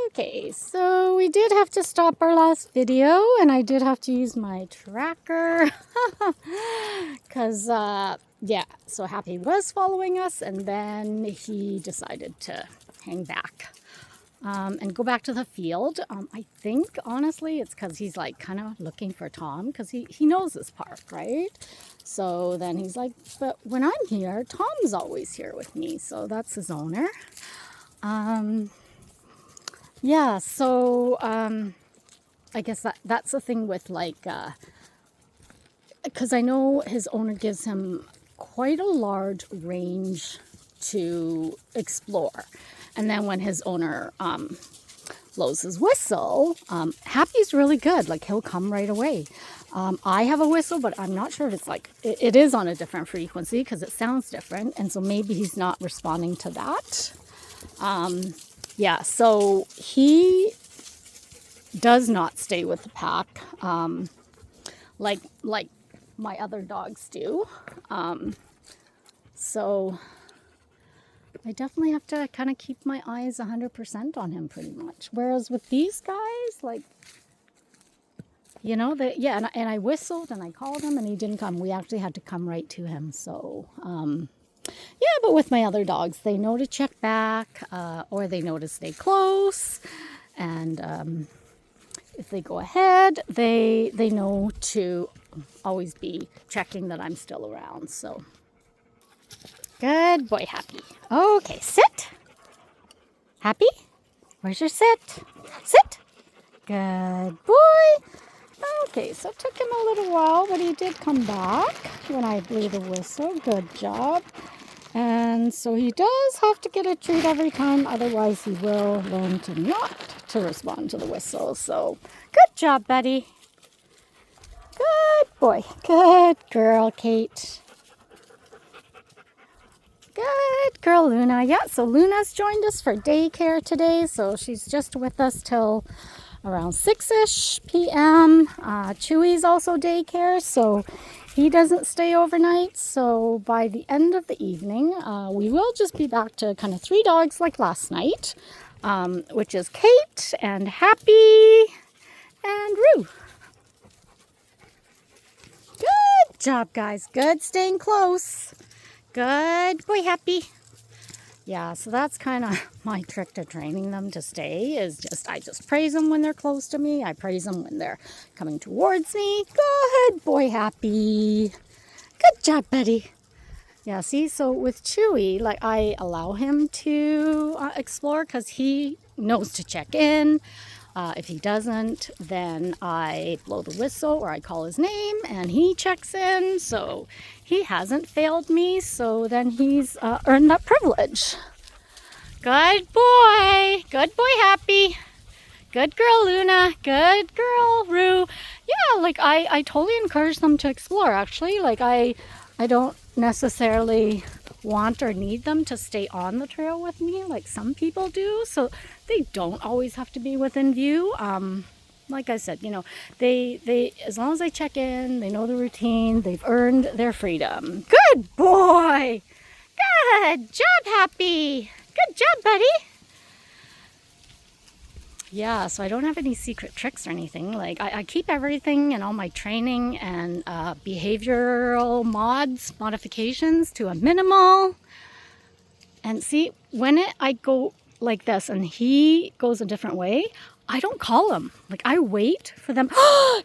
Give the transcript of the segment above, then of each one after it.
Okay, so we did have to stop our last video, and I did have to use my tracker because, yeah, so Happy was following us, and then he decided to hang back and go back to the field. I think, honestly, it's because he's like kind of looking for Tom because he knows this park, right? So then he's like, but when I'm here, Tom's always here with me, so that's his owner. Yeah, so I guess that's the thing with like, because I know his owner gives him quite a large range to explore. And then when his owner blows his whistle, Happy's really good. Like he'll come right away. I have a whistle, but I'm not sure if it's like, it is on a different frequency because it sounds different. And so maybe he's not responding to that. Yeah, so he does not stay with the pack like my other dogs do. So I definitely have to kind of keep my eyes 100% on him pretty much. Whereas with these guys, like, you know, yeah, and I whistled and I called him and he didn't come. We actually had to come right to him. So, yeah, but with my other dogs, they know to check back or they know to stay close. And if they go ahead, they know to always be checking that I'm still around. So, good boy, Happy. Okay, sit. Happy? Where's your sit? Sit. Good boy. Okay, so it took him a little while, but he did come back when I blew the whistle. Good job. And so he does have to get a treat every time, otherwise he will learn to not to respond to the whistle. So good job, buddy. Good boy. Good girl, Kate. Good girl, Luna. Yeah, so Luna's joined us for daycare today, so she's just with us till around 6-ish p.m. Chewy's also daycare, so he doesn't stay overnight. So by the end of the evening, we will just be back to kind of 3 dogs like last night, which is Kate and Happy and Roo. Good job, guys. Good staying close. Good boy, Happy. Yeah, so that's kind of my trick to training them to stay is just, I just praise them when they're close to me. I praise them when they're coming towards me. Good boy, Happy. Good job, buddy. Yeah, see, so with Chewy, like I allow him to explore because he knows to check in. If he doesn't, then I blow the whistle or I call his name and he checks in. So he hasn't failed me. So then he's earned that privilege. Good boy. Good boy, Happy. Good girl, Luna. Good girl, Roo. Yeah, like I totally encourage them to explore, actually. Like I don't necessarily want or need them to stay on the trail with me like some people do, so they don't always have to be within view. Like I said, you know, they as long as they check in, they know the routine, they've earned their freedom. Good boy. Good job, Happy. Good job, buddy. Yeah, so I don't have any secret tricks or anything. Like I keep everything and all my training and behavioral modifications to a minimal. And see, when I go like this and he goes a different way, I don't call him. Like I wait for them.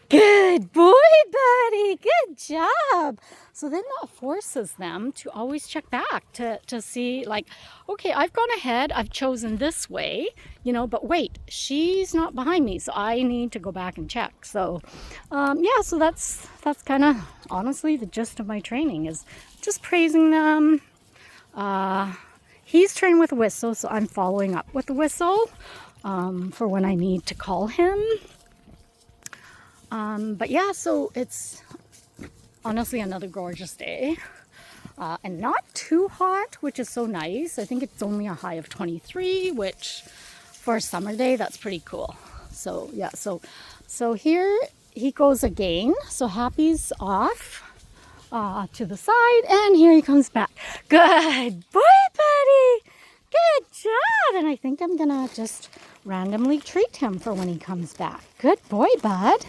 Good boy, buddy. Good job. So then that forces them to always check back to see like, okay, I've gone ahead. I've chosen this way, you know, but wait, she's not behind me. So I need to go back and check. So, yeah, so that's kind of honestly the gist of my training is just praising them. He's trained with a whistle, so I'm following up with the whistle for when I need to call him. But yeah, so it's honestly another gorgeous day and not too hot, which is so nice. I think it's only a high of 23, which for a summer day, that's pretty cool. So yeah, so here he goes again. So Happy's off to the side, and here he comes back. Good boy, buddy. Good job. And I think I'm going to just randomly treat him for when he comes back. Good boy, bud.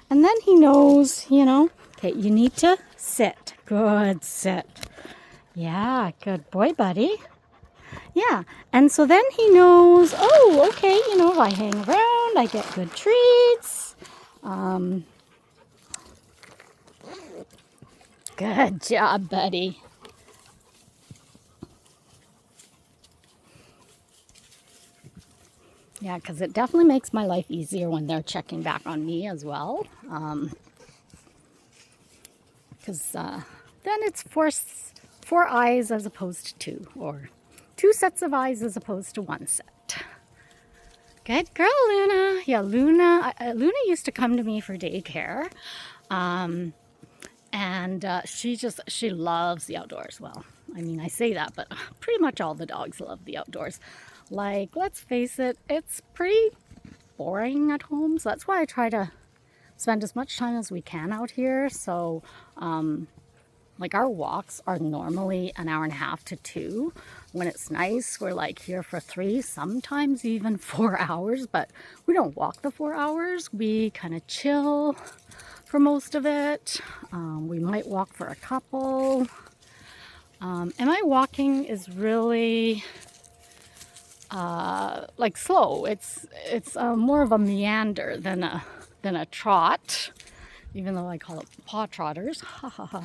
And then he knows, you know, okay, you need to sit. Good, sit. Yeah, good boy, buddy. Yeah, and so then he knows, oh, okay, you know, if I hang around, I get good treats. Good job, buddy. Yeah, because it definitely makes my life easier when they're checking back on me as well. Because then it's four eyes as opposed to two, or two sets of eyes as opposed to one set. Good girl, Luna. Yeah, Luna used to come to me for daycare. And she loves the outdoors. Well, I mean, I say that, but pretty much all the dogs love the outdoors. Like, let's face it, it's pretty boring at home. So that's why I try to spend as much time as we can out here. So, like, our walks are normally an hour and a half to 2. When it's nice, we're like here for 3, sometimes even 4 hours, but we don't walk the 4 hours. We kind of chill for most of it. We might walk for a couple. And my walking is really like slow. It's more of a meander than a trot, even though I call it paw trotters. Ha ha ha.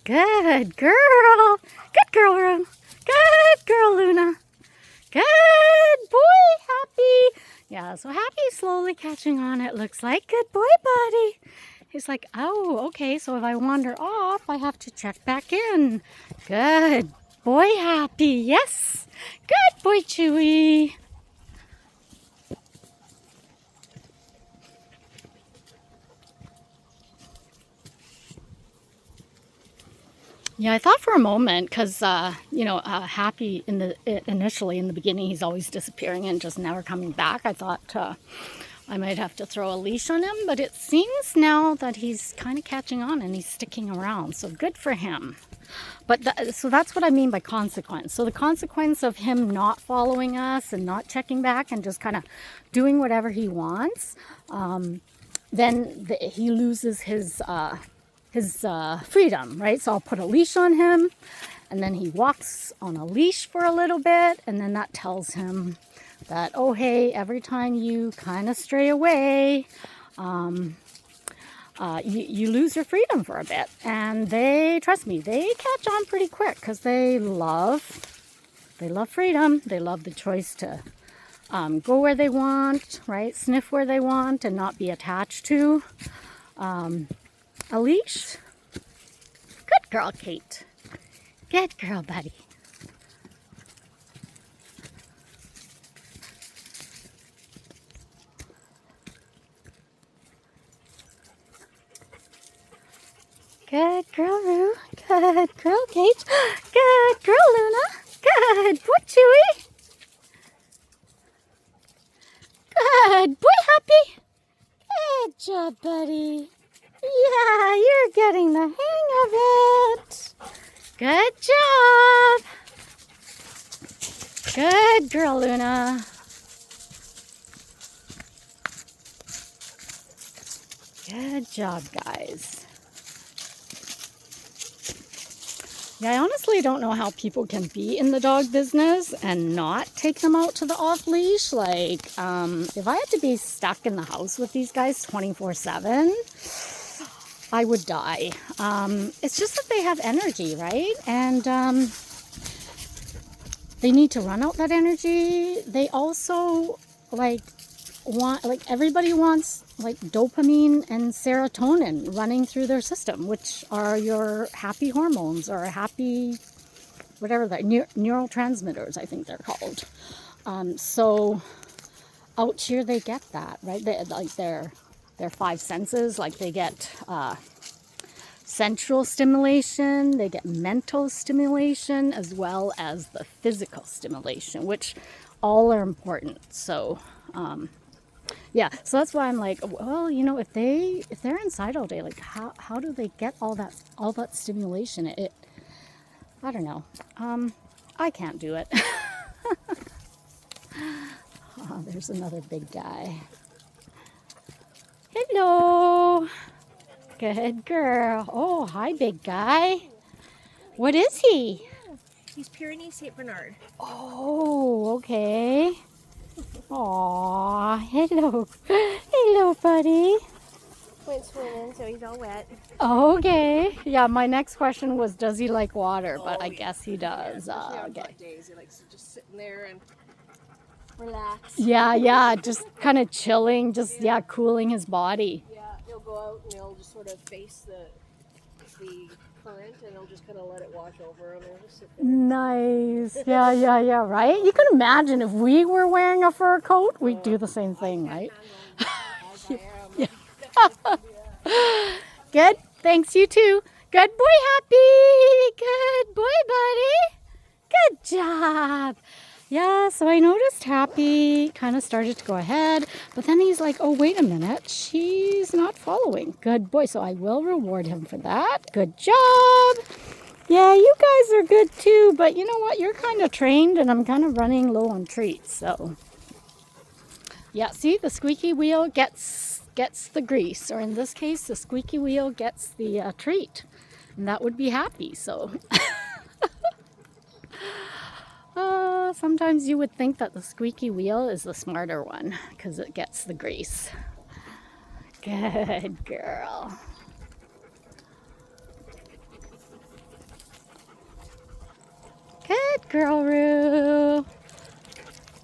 Good girl. Good girl, Rune. Good girl, Luna. Good boy, Happy. Yeah, so Happy's slowly catching on, it looks like. Good boy, buddy. He's like, oh, okay, so if I wander off, I have to check back in. Good boy, Happy. Yes. Good boy, Chewy. Yeah, I thought for a moment, because, Happy initially in the beginning, he's always disappearing and just never coming back. I thought I might have to throw a leash on him, but it seems now that he's kind of catching on and he's sticking around. So good for him. But so that's what I mean by consequence. So the consequence of him not following us and not checking back and just kind of doing whatever he wants, then he loses his freedom, right? So I'll put a leash on him, and then he walks on a leash for a little bit, and then that tells him that, oh, hey, every time you kind of stray away, you lose your freedom for a bit. And trust me, they catch on pretty quick, because they love freedom. They love the choice to go where they want, right? Sniff where they want and not be attached to a leash. Good girl, Kate. Good girl, buddy. Good girl, Lou. Good girl, Kate. Good girl, Luna. Good boy, Chewy. Good boy, Happy. Good job, buddy. Yeah, you're getting the hang of it. Good job. Good girl, Luna. Good job, guys. Yeah, I honestly don't know how people can be in the dog business and not take them out to the off-leash. Like, if I had to be stuck in the house with these guys 24/7, I would die. It's just that they have energy, right? And they need to run out that energy. They also, everybody wants like dopamine and serotonin running through their system, which are your happy hormones or happy, whatever that, neurotransmitters, I think they're called. So out here they get that, right? Their 5 senses, like they get sensual stimulation, they get mental stimulation, as well as the physical stimulation, which all are important. So yeah, so that's why I'm like, well, if they're inside all day, like how do they get all that stimulation? I don't know. I can't do it. Oh, there's another big guy. Hello. Good girl. Oh, hi, big guy. What is he? He's Pyrenees St. Bernard. Oh, okay. Aw, hello. Hello, buddy. Went swimming, so he's all wet. Okay. Yeah, my next question was, does he like water? But I guess he Yeah, does. especially on Okay. hot days. He likes to just sit in there and relax. Yeah, just kind of chilling, just, yeah, cooling his body. Yeah, he'll go out and he'll just sort of face the current and he'll just kind of let it wash over him. He'll just sit there. Nice. Yeah, right? You can imagine if we were wearing a fur coat, we'd do the same thing, right? As I am. Yeah. Good. Thanks, you too. Good boy, Happy. Good boy, buddy. Good job. Yeah, so I noticed Happy kind of started to go ahead, but then he's like, oh, wait a minute. She's not following. Good boy. So I will reward him for that. Good job. Yeah, you guys are good too, but you know what? You're kind of trained and I'm kind of running low on treats, so. Yeah, see, the squeaky wheel gets the grease, or in this case, the squeaky wheel gets the treat, and that would be Happy, so. Sometimes you would think that the squeaky wheel is the smarter one, because it gets the grease. Good girl. Good girl, Roo.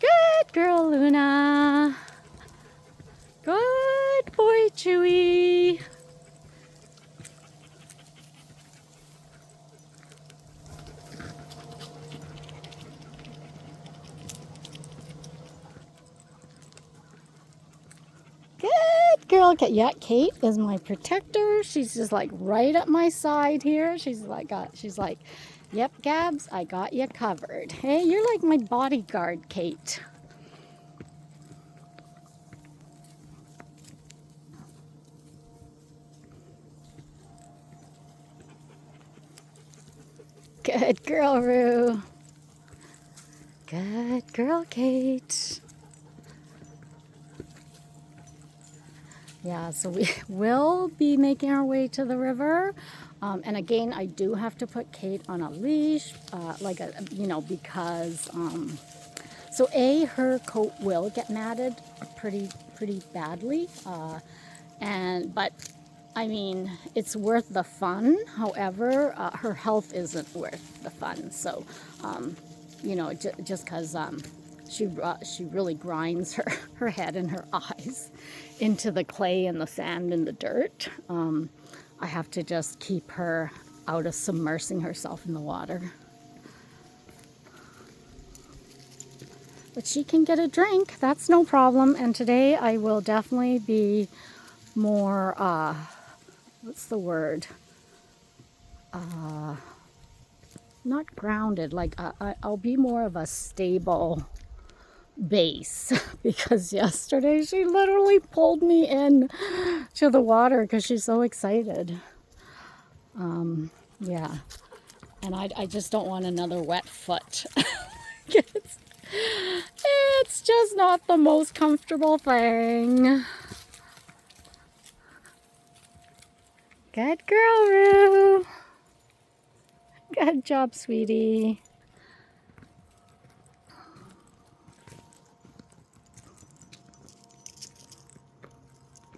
Good girl, Luna. Good boy, Chewy. Good girl. Yeah, Kate is my protector. She's just like right at my side here. She's like, yep, Gabs, I got you covered. Hey, you're like my bodyguard, Kate. Good girl, Roo. Good girl, Kate. Yeah, so we will be making our way to the river. And again, I do have to put Kate on a leash, because, so her coat will get matted pretty badly. But I mean, it's worth the fun. However, her health isn't worth the fun. So, just because she really grinds her head and her eyes into the clay and the sand and the dirt. I have to just keep her out of submersing herself in the water. But she can get a drink, that's no problem. And today I will definitely be more, what's the word? Not grounded, like I'll be more of a stable base because yesterday she literally pulled me in to the water because she's so excited. Yeah, and I just don't want another wet foot. It's just not the most comfortable thing. Good girl, Roo. Good job, sweetie.